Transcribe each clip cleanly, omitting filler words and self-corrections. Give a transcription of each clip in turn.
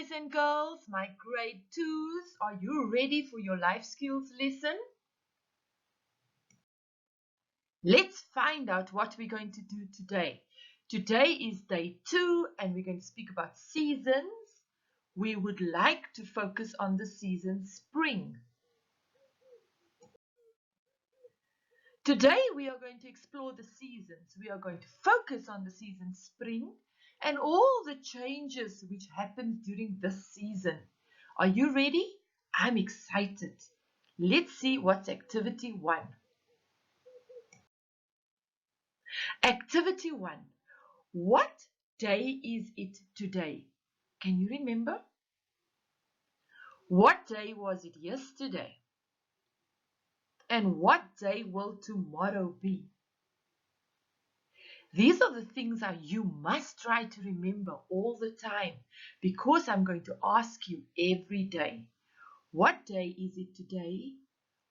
boys and girls, my grade 2s, are you ready for your life skills lesson? Let's find out what we're going to do today. Today is day 2 and we're going to speak about seasons. We would like to focus on the season spring. Today we are going to explore the seasons. We are going to focus on the season spring and all the changes which happen during this season. Are you ready? I'm excited. Let's see what's activity 1. Activity 1. What day is it today? Can you remember? What day was it yesterday? And what day will tomorrow be? These are the things that you must try to remember all the time because I'm going to ask you every day. What day is it today?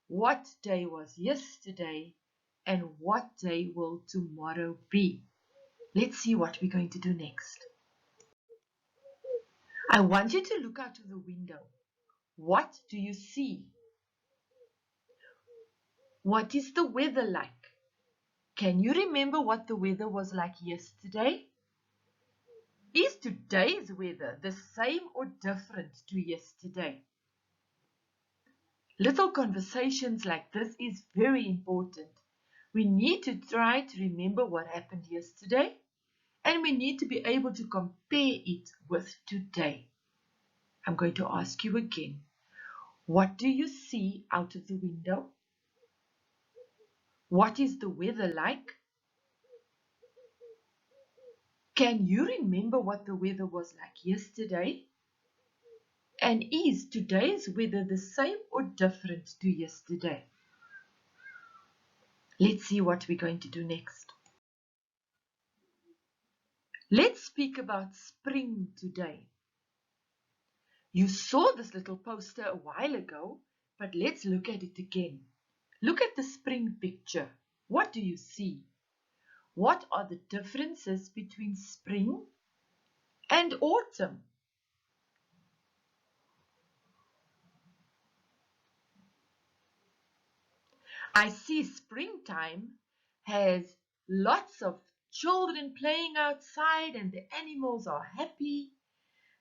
What day was yesterday? And what day will tomorrow be? Let's see what we're going to do next. I want you to look out of the window. What do you see? What is the weather like? Can you remember what the weather was like yesterday? Is today's weather the same or different to yesterday? Little conversations like this is very important. We need to try to remember what happened yesterday and we need to be able to compare it with today. I'm going to ask you again. What do you see out of the window? What is the weather like? Can you remember what the weather was like yesterday? And is today's weather the same or different to yesterday? Let's see what we're going to do next. Let's speak about spring today. You saw this little poster a while ago, but let's look at it again. Look at the spring picture. What do you see? What are the differences between spring and autumn? I see springtime has lots of children playing outside and the animals are happy.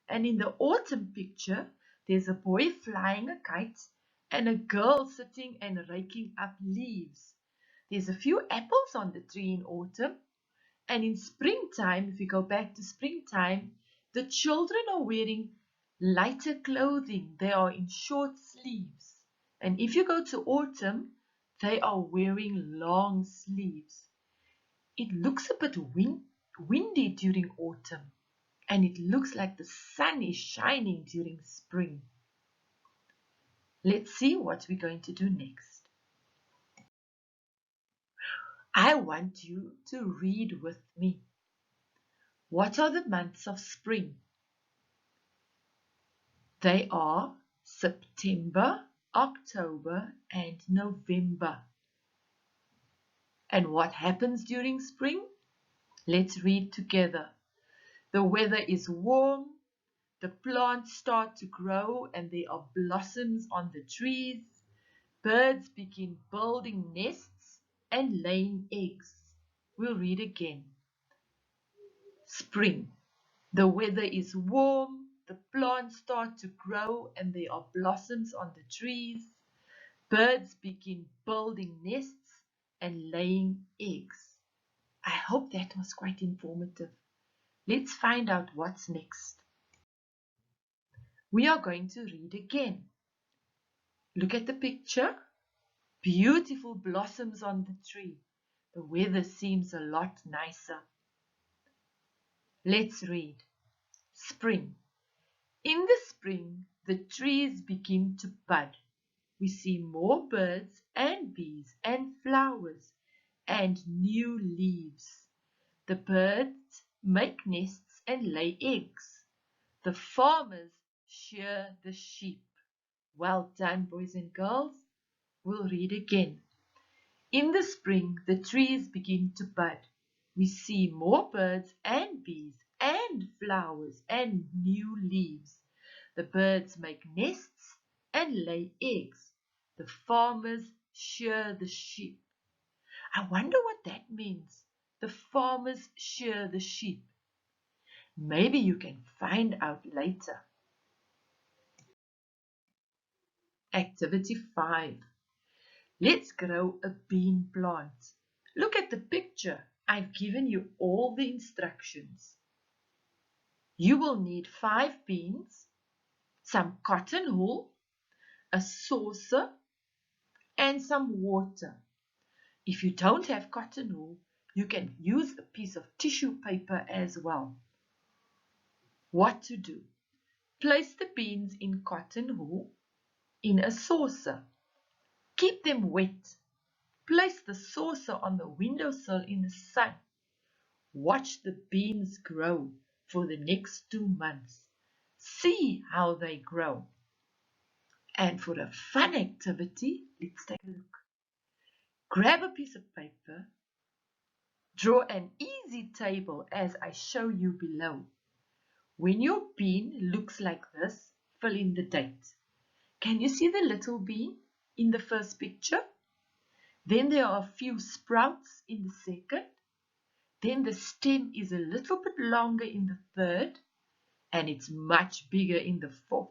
And in the autumn picture, there's a boy flying a kite and a girl sitting and raking up leaves. There's a few apples on the tree in autumn. And in springtime, if we go back to springtime, the children are wearing lighter clothing. They are in short sleeves. And if you go to autumn, they are wearing long sleeves. It looks a bit windy during autumn. And it looks like the sun is shining during spring. Let's see what we're going to do next. I want you to read with me. What are the months of spring? They are September, October, and November. And what happens during spring? Let's read together. The weather is warm, the plants start to grow and there are blossoms on the trees. Birds begin building nests and laying eggs. We'll read again. Spring. The weather is warm, the plants start to grow and there are blossoms on the trees. Birds begin building nests and laying eggs. I hope that was quite informative. Let's find out what's next. We are going to read again. Look at the picture. Beautiful blossoms on the tree. The weather seems a lot nicer. Let's read. Spring. In the spring, the trees begin to bud. We see more birds and bees and flowers and new leaves. The birds make nests and lay eggs. The farmers shear the sheep. Well done, boys and girls. We'll read again. In the spring, the trees begin to bud. We see more birds and bees and flowers and new leaves. The birds make nests and lay eggs. The farmers shear the sheep. I wonder what that means. The farmers shear the sheep. Maybe you can find out later. Activity 5. Let's grow a bean plant. Look at the picture. I've given you all the instructions. You will need 5 beans, some cotton wool, a saucer, and some water. If you don't have cotton wool, you can use a piece of tissue paper as well. What to do? Place the beans in cotton wool in a saucer. Keep them wet. Place the saucer on the windowsill in the sun. Watch the beans grow for the next 2 months. See how they grow. And for a fun activity, let's take a look. Grab a piece of paper. Draw an easy table as I show you below. When your bean looks like this, fill in the date. Can you see the little bean in the first picture? Then there are a few sprouts in the second. Then the stem is a little bit longer in the third, and it's much bigger in the fourth.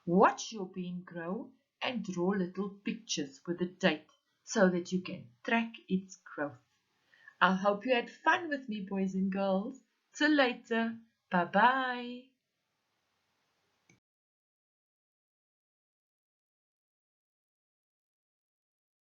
Watch your bean grow and draw little pictures with the date so that you can track its growth. I hope you had fun with me, boys and girls. Till later. Bye-bye.